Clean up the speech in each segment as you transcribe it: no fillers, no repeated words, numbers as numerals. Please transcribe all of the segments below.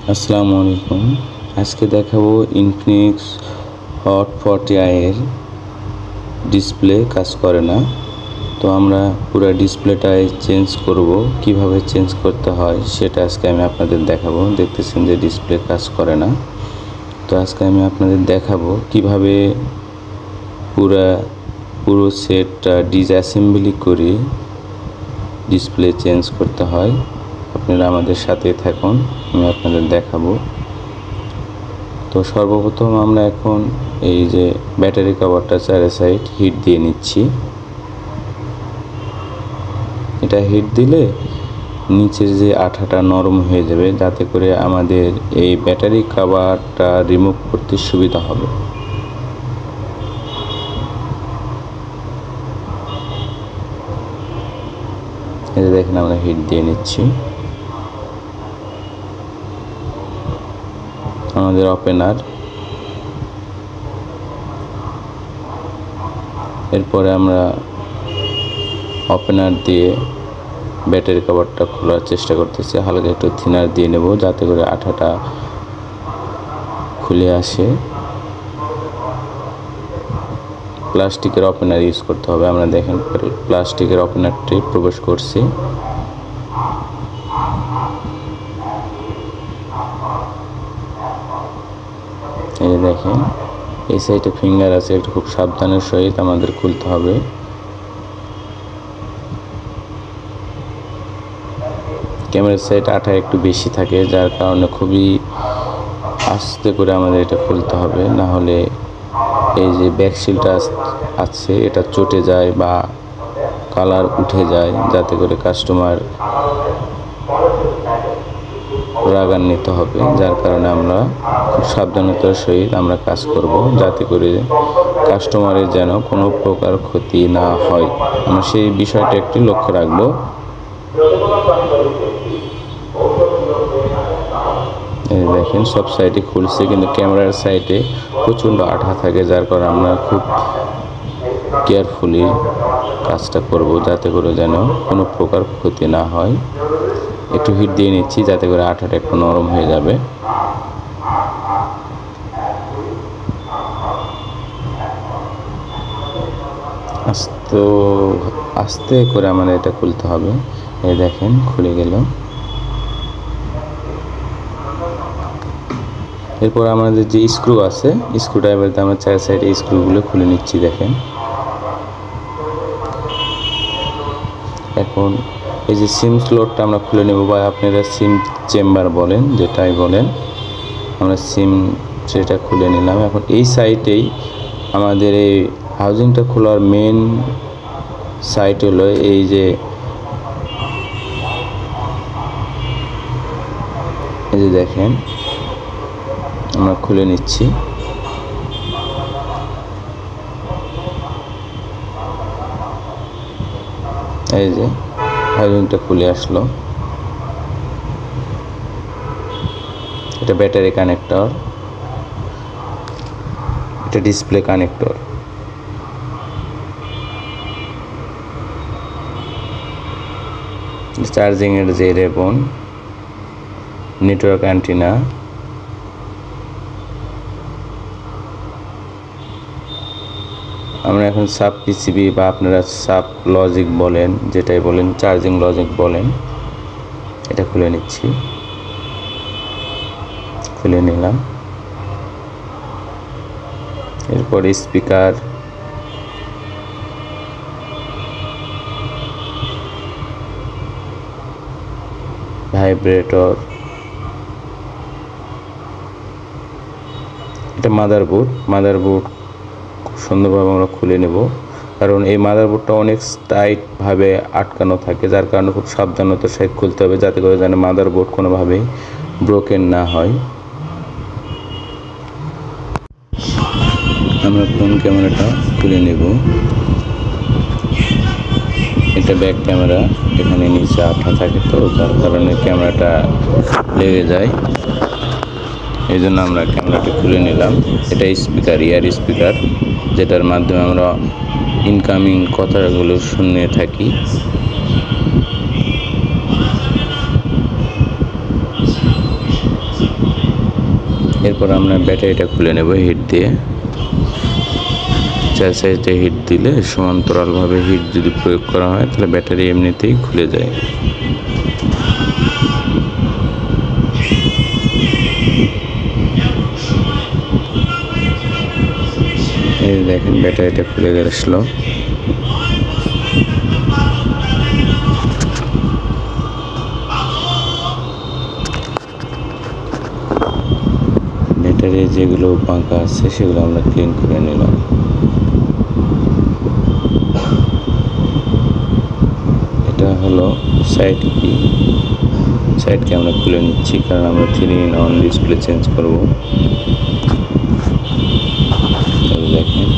আসসালামু আলাইকুম। আজকে দেখাবো ইনফিনিক্স হট 40i এর ডিসপ্লে কাজ করে না। তো আমরা পুরো ডিসপ্লেটাই চেঞ্জ করব, কিভাবে চেঞ্জ করতে হয় সেটা আজকে আমি আপনাদের দেখাবো। দেখতেছেন যে ডিসপ্লে কাজ করে না। তো আজকে আমি আপনাদের দেখাবো কিভাবে পুরো সেটটা ডিসঅ্যাসেম্বলি করে ডিসপ্লে চেঞ্জ করতে হয়। আপনারা আমাদের সাথে থাকুন, আমি আপনাদের দেখাবো। তো সর্বপ্রথম আমরা এখন এই যে ব্যাটারি কভারটা চারে সাইড হিট দিয়ে নিচ্ছি। এটা হিট দিলে নিচের যে আঠাটা নরম হয়ে যাবে, যাতে করে আমাদের এই ব্যাটারি কভারটা রিমুভ করতে সুবিধা হবে। এই যে দেখেন আমরা হিট দিয়ে নিচ্ছি। আমাদের ওপেনার, এরপরে আমরা ওপেনার দিয়ে ব্যাটারি কভারটা খোলার চেষ্টা করতেছি। হালকা একটু থিনার দিয়ে নেব যাতে করে আঠাটা খুলে আসে। প্লাস্টিকের ওপেনার ইউজ করতে হবে। আমরা দেখেন প্লাস্টিকের ওপেনারটি প্রবেশ করছি। এই দেখেন এই সাইডে ফিঙ্গার আছে, একটু খুব সাবধানের সহিত আমাদের খুলতে হবে। ক্যামেরার সাইড আঠা একটু বেশি থাকে, যার কারণে খুবই আস্তে করে আমাদের এটা খুলতে হবে, না হলে এই যে ব্যাকশিলটা আছে এটা চটে যায় বা কালার উঠে যায়, যাতে করে কাস্টমার রাগান্বিত হবে। যার কারণে আমরা খুব সাবধানতার সহিত আমরা কাজ করব, যাতে করে কাস্টমারের যেন কোনো প্রকার ক্ষতি না হয়। আমরা সেই বিষয়টা একটু লক্ষ্য রাখবো। এই দেখেন সব সাইডে খুলছে, কিন্তু ক্যামেরার সাইডে প্রচণ্ড আঠা থাকে, যার কারণে আমরা খুব কেয়ারফুলি কাজটা করব, যাতে করে যেন কোনো প্রকার ক্ষতি না হয়। একটু হিট দিয়ে নিচ্ছি যাতে করে আঠাটা একটু নরম হয়ে যাবে। আস্তে করে আমাদের এটা খুলতে হবে। এই দেখেন খুলে গেল। এরপর আমাদের যে স্ক্রু আছে, স্ক্রু ড্রাইভারতে আমরা চার সাইডে স্ক্রুগুলো খুলে নিচ্ছি। দেখেন এখন এই যে সিম স্লটটা আমরা খুলে নেব, বা আপনারা সিম চেম্বার বলেন, যেটাই বলেন। আমরা সিম সেটা খুলে নিলাম। এখন এই সাইটেই আমাদের এই হাউজিংটা খোলার মেন সাইট হলো এই যে দেখেন আমরা খুলে নিচ্ছি। এই যে হাউজিংটা খুলে আসলো। এটা ব্যাটারি কানেক্টর, এটা ডিসপ্লে কানেক্টর। চার্জিং এর যে রেবন, নেটওয়ার্ক অ্যান্টিনা, আমরা এখন সাব পিসিবি বা আপনারা সাব লজিক বলেন, যেটাই বলেন, চার্জিং লজিক বলেন, এটা খুলে নিচ্ছি। খুলে নিলাম। এরপর স্পিকার, ভাইব্রেটর, এটা মাদারবোর্ড খুব সুন্দরভাবে আমরা খুলে নেব, কারণ এই মাদারবোর্ডটা অনেক টাইটভাবে আটকানো থাকে, যার কারণে খুব সাবধানতার সহিত খুলতে হবে, যাতে করে যেন মাদারবোর্ড কোনোভাবেই ব্রোকেন না হয়। আমরা ফ্রন্ট ক্যামেরাটা খুলে নেব। এটা ব্যাক ক্যামেরা, এখানে নিচে আঠা থাকে, তো যার কারণে ক্যামেরাটা লেগে যায়। এই জন্য আমরা ক্যামেরাটি খুলে নিলাম। এটা স্পিকার, ইয়ার স্পিকার, যেটার মাধ্যমে আমরা ইনকামিং কথাগুলো শুনে থাকি। এরপর আমরা ব্যাটারিটা খুলে নেব হিট দিয়ে। 4 সাইডে হিট দিলে সমান্তরালভাবে হিট যদি প্রয়োগ করা হয় তাহলে ব্যাটারি এমনিতেই খুলে যায়। এই দেখেন ব্যাটারিটা খুলে গেছিল। ব্যাটারি যেগুলো বাঁকা আছে সেগুলো আমরা ক্লিন করে নিলাম। এটা হলো সাইড কি, সাইডকে আমরা খুলে নিচ্ছি কারণ আমরা 3-in-1 ডিসপ্লে চেঞ্জ করব। দেখেন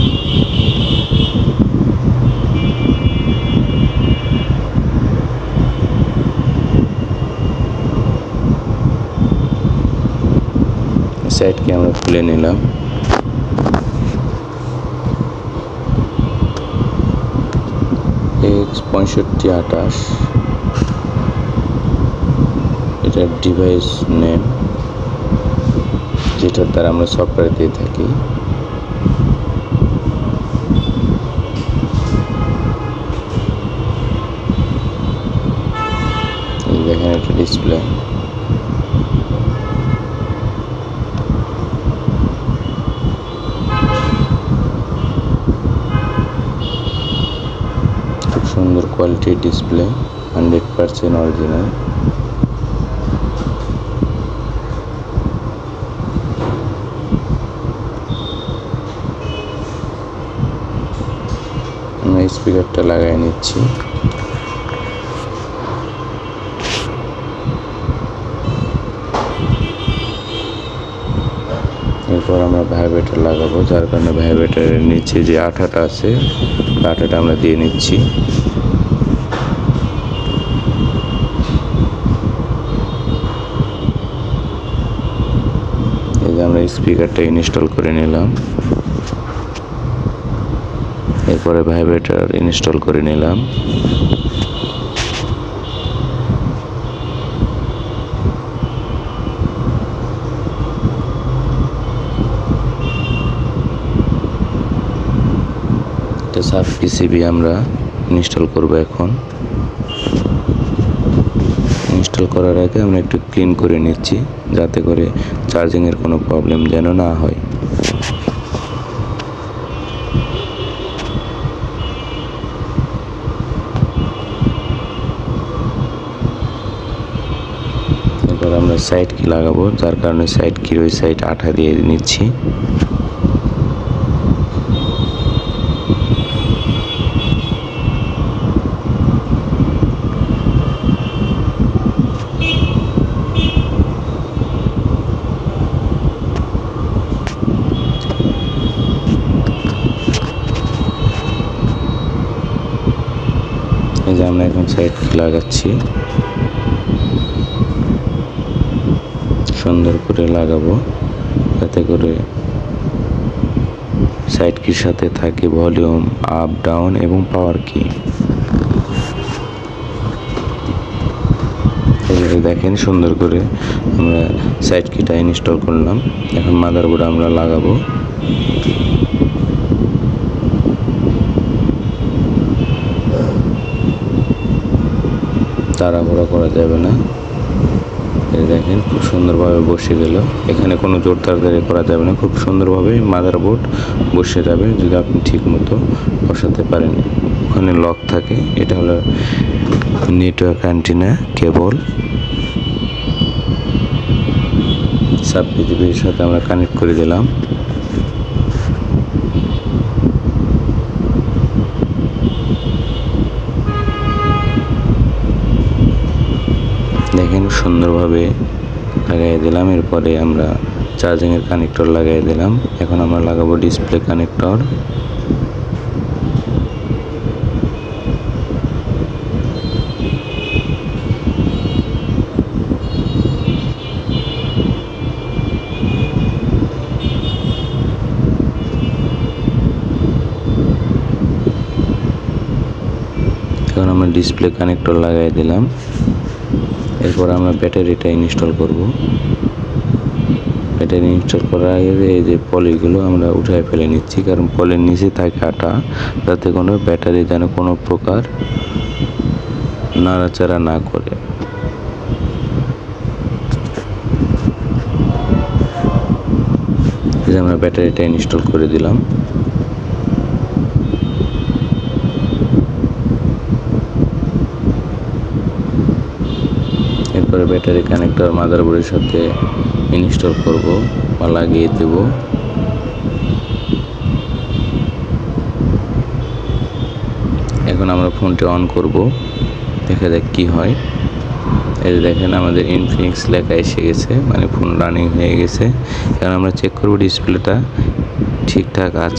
সাইডকে আমরা খুলে নিলাম। X6528 এটার ডিভাইস নেম, যেটার দ্বারা আমরা সফটওয়্যার দিয়ে থাকি। দেখেন একটা ডিসপ্লে। খুব সুন্দর কোয়ালিটির ডিসপ্লে, 100% অরিজিনাল। আমরা স্পিকারটা লাগাই নিচ্ছি। এরপর আমরা ভাইব্রেটর লাগাবো, যার কারণে ভাইব্রেটরের নিচে যে আঠাটা আছে আঠাটা আমরা দিয়ে নিচ্ছি। এই যে আমরা স্পিকারটা ইনস্টল করে নিলাম। এরপরে ভাইব্রেটর ইনস্টল করে নিলাম। সাব পিসিবি আমরা ইনস্টল করব। এখন ইনস্টল করার আগে আমরা একটু ক্লিন করে নিচ্ছি যাতে করে চার্জিংয়ের কোনো প্রবলেম যেন না হয়। এরপর আমরা সাইড কি লাগাবো, যার কারণে সাইড কির ওই সাইড আঠা দিয়ে নিচ্ছি। এই যে আমরা এখন সাইড লাগাচ্ছি, সুন্দর করে লাগাবো যাতে করে সাইড কির সাথে থাকে ভলিউম, আপ ডাউন এবং পাওয়ার কি। দেখেন সুন্দর করে আমরা সাইড কিটা ইনস্টল করলাম। এখন মাদারবোর্ড আমরা লাগাবো। তাড়াহুড়া করা যাবে না। এই দেখেন খুব সুন্দরভাবে বসে গেল। এখানে কোনো জোরদার করা যাবে না, খুব সুন্দরভাবে মাদারবোর্ড বসে যাবে যদি আপনি ঠিক মতো বসাতে পারেন। ওখানে লক থাকে, এটা হলো নেটওয়ার্ক অ্যান্টেনা কেবল। সাব পিসিবির সাথে আমরা কানেক্ট করে দিলাম। দেখেন সুন্দরভাবে লাগাই দিলাম। এরপরে আমরা চার্জিংয়ের কানেক্টর লাগাই দিলাম। এখন আমরা লাগাবো ডিসপ্লে কানেক্টর। এখন আমরা ডিসপ্লে কানেক্টর লাগাই দিলাম। এরপর আমরা ব্যাটারিটা ইনস্টল করব। ব্যাটারি ইনস্টল করার আগে এই যে পলিগুলো আমরা উঠায় ফেলে নিচ্ছি, কারণ পলির নিচে থাকে আটা, যাতে কোনো ব্যাটারি যেন কোনো প্রকার নাড়াচাড়া না করে। এই যে আমরা ব্যাটারিটা ইনস্টল করে দিলাম। এরপরে ব্যাটারি কানেক্টর মাদারবোর্ডের সাথে ইনস্টল করব বা লাগিয়ে দেব। এখন আমরা ফোনটি অন করব, দেখা যাক কি হয়। এই যে দেখেন আমাদের ইনফিনিক্স লেখা এসে গেছে, মানে ফোন রানিং হয়ে গেছে। এখন আমরা চেক করব ডিসপ্লেটা ঠিকঠাক আছে।